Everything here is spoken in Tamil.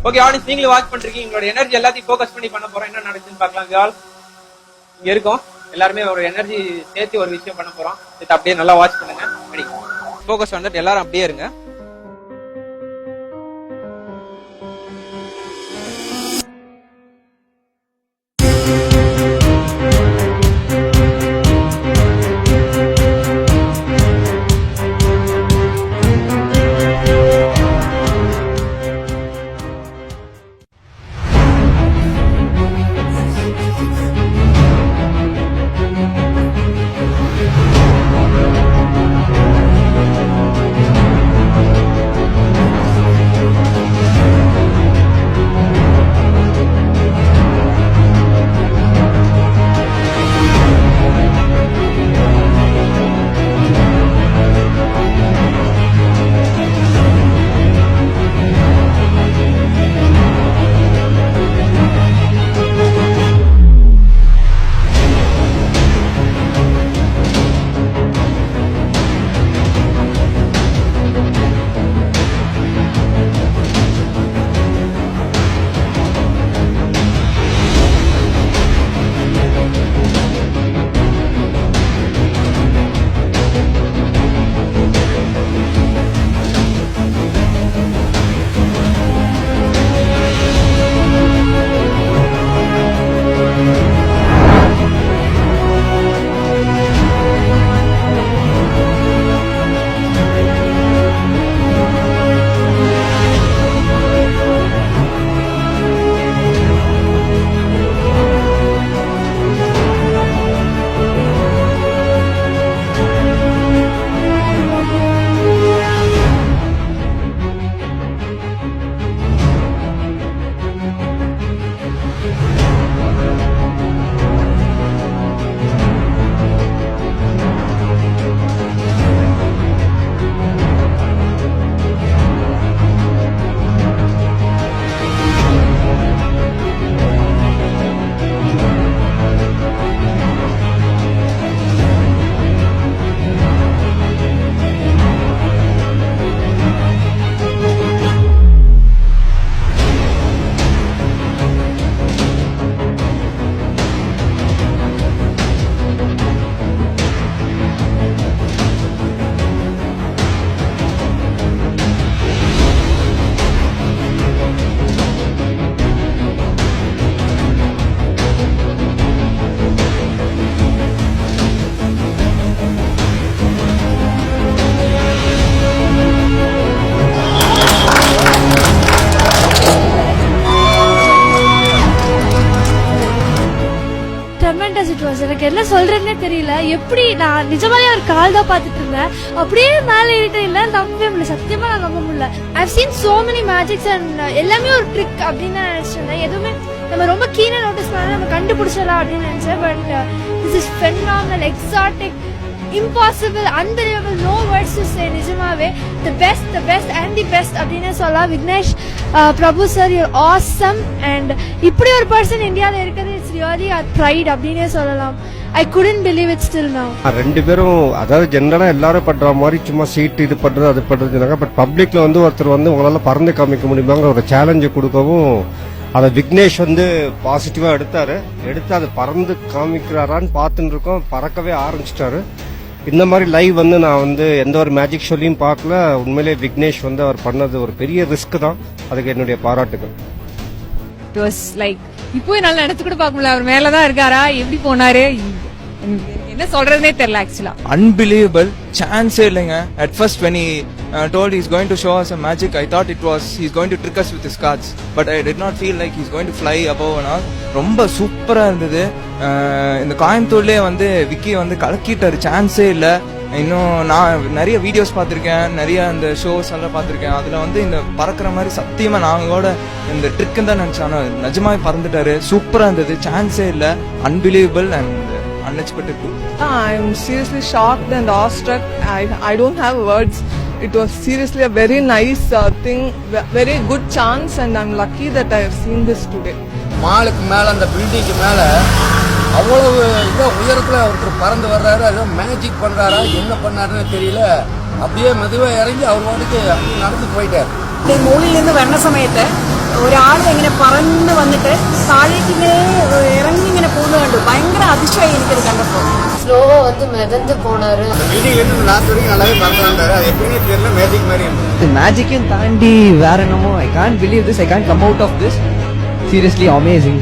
ஓகே ஆடியன்ஸ், நீங்களும் வாட்ச் பண்றீங்க. எங்களோட எனர்ஜி எல்லாத்தையும் ஃபோக்கஸ் பண்ணி பண்ண போறோம். என்ன நடக்குதுன்னு பார்க்கலாம். இங்க இருக்கோம் எல்லாருமே ஒரு எனர்ஜி சேர்த்து ஒரு விஷயம் பண்ண போறோம். இது அப்படியே நல்லா வாட்ச் பண்ணுங்க. ரெடி, ஃபோக்கஸ் வந்துட்டு எல்லாரும் அப்படியே இருங்க. எனக்கு என்ன சொல்றேன்னே தெரியல. எப்படி நான் நிஜமாலே ஒரு கால் தான் பாத்துட்டு இருந்தேன், அப்படியே மேல ஏறிட்டு இல்ல, நம்பவே முடியல. சத்தியமா நான் நம்ப முடியல. I've seen so many magics and எல்லாமே ஒரு ட்ரிக் அப்படின்னு நினைச்சிருந்தேன். எதுவுமே நம்ம ரொம்ப கீனா நோட்டீஸ் பண்ணா நம்ம கண்டுபிடிச்சலாம் அப்படின்னு நினைச்சேன். But this is phenomenal, exotic, impossible, unbelievable, no words to say. நிஜமாவே the best and the best அப்படின்னு சொல்லலாம். விக்னேஷ் பிரபு சார், you're awesome. and இப்படி ஒரு பர்சன் இந்தியாவில் இருக்கிறது இட்ஸ் ரியலி a pride அப்படின்னே சொல்லலாம். I couldn't believe it still now. ரெண்டு பேரும் அதாவது ஜெனரலா எல்லாரும் பண்ற மாதிரி சும்மா சீட் இது பண்றது அது பண்றதுனாங்க. பட் பப்ளிக்ல வந்து ஒருத்தர் வந்து உங்களால பறந்து காமிக்க முடியுமாங்கிற ஒரு சேலஞ்சு கொடுக்கவும் அதை விக்னேஷ் வந்து பாசிட்டிவா எடுத்து அதை பறந்து காமிக்கிறாரான்னு பார்த்துட்டு இருக்கோம். பறக்கவே ஆரம்பிச்சிட்டாரு. இந்த மாதிரி லைவ் வந்து நான் வந்து எந்த ஒரு மேஜிக் ஷோலையும் பார்க்கல. உண்மையிலே விக்னேஷ் வந்து அவர் பண்ணது ஒரு பெரிய ரிஸ்க் தான். அதுக்கு என்னுடைய பாராட்டுகள். இட் வாஸ் லைக் இப்போ என்னால நினைச்சு கூட பார்க்க முடியல. அவர் மேலதான் இருக்காரா, எப்படி போனாரு, என்ன சொல்றதுனே தெரியல. ஆக்சுவலா unbelievable, சான்ஸே இல்லைங்க. at first when he told he's going to show us a magic, I thought it was he's going to trick us with his cards, but I did not feel like he's going to fly above and all. ரொம்ப சூப்பரா இருந்தது. இந்த கோயம்புத்தூர்லயே வந்து விக்கி வந்து கலக்கிட்டாரு, சான்ஸே இல்ல. இன்னும் நான் நிறைய வீடியோஸ் பார்த்திருக்கேன், நிறைய அந்த ஷோஸ் எல்லாம் பார்த்திருக்கேன். அதுல வந்து இந்த பறக்கிற மாதிரி சத்தியமா நாங்க கூட இந்த ட்ரிக்குன்னு தான் நினைச்சேன். ஆனா நிஜமாவே பறந்துட்டாரு, சூப்பரா இருந்தது, சான்ஸே இல்ல. Unbelievable and unexpected too. I am seriously shocked and awestruck. I don't have words. It was seriously a very nice thing, very good chance, and I'm lucky that I have seen this today. மாலுக்கு மேல அந்த பில்டிங்க்கு மேல அவ்வளவு உயரத்துல ஒருத்தர் பறந்து வர்றாரு. ஏதோ மேஜிக் பண்றாரா என்ன பண்ணாருன்னு தெரியல. அப்படியே மெதுவா இறங்கி அவர் வாட்டுக்கு நடந்து போயிட்டார். மூலையிலேருந்து வர்ற சமயத்தை ഒരാൾ ഇങ്ങനെ പറന്ന് വന്നിട്ട് താഴേക്ക് ഇങ്ങനെ ഇറങ്ങി ഇങ്ങനെ പോകുന്നത് കണ്ടു. ഭയങ്കര അതിശയമായി എനിക്കത് കണ്ടപ്പോൾ. ஸ்லோவா வந்து மிதந்து போனாரு. லாஸ்ட் வரைக்கும் நல்லாவே பறந்துறாரு. அது எப்படின்னு தெரியல, மேஜிக் மாதிரி இருந்தது. மேஜிக்கையும் தாண்டி வேற என்னமோ I can't believe this, I can't come out of this. Seriously amazing.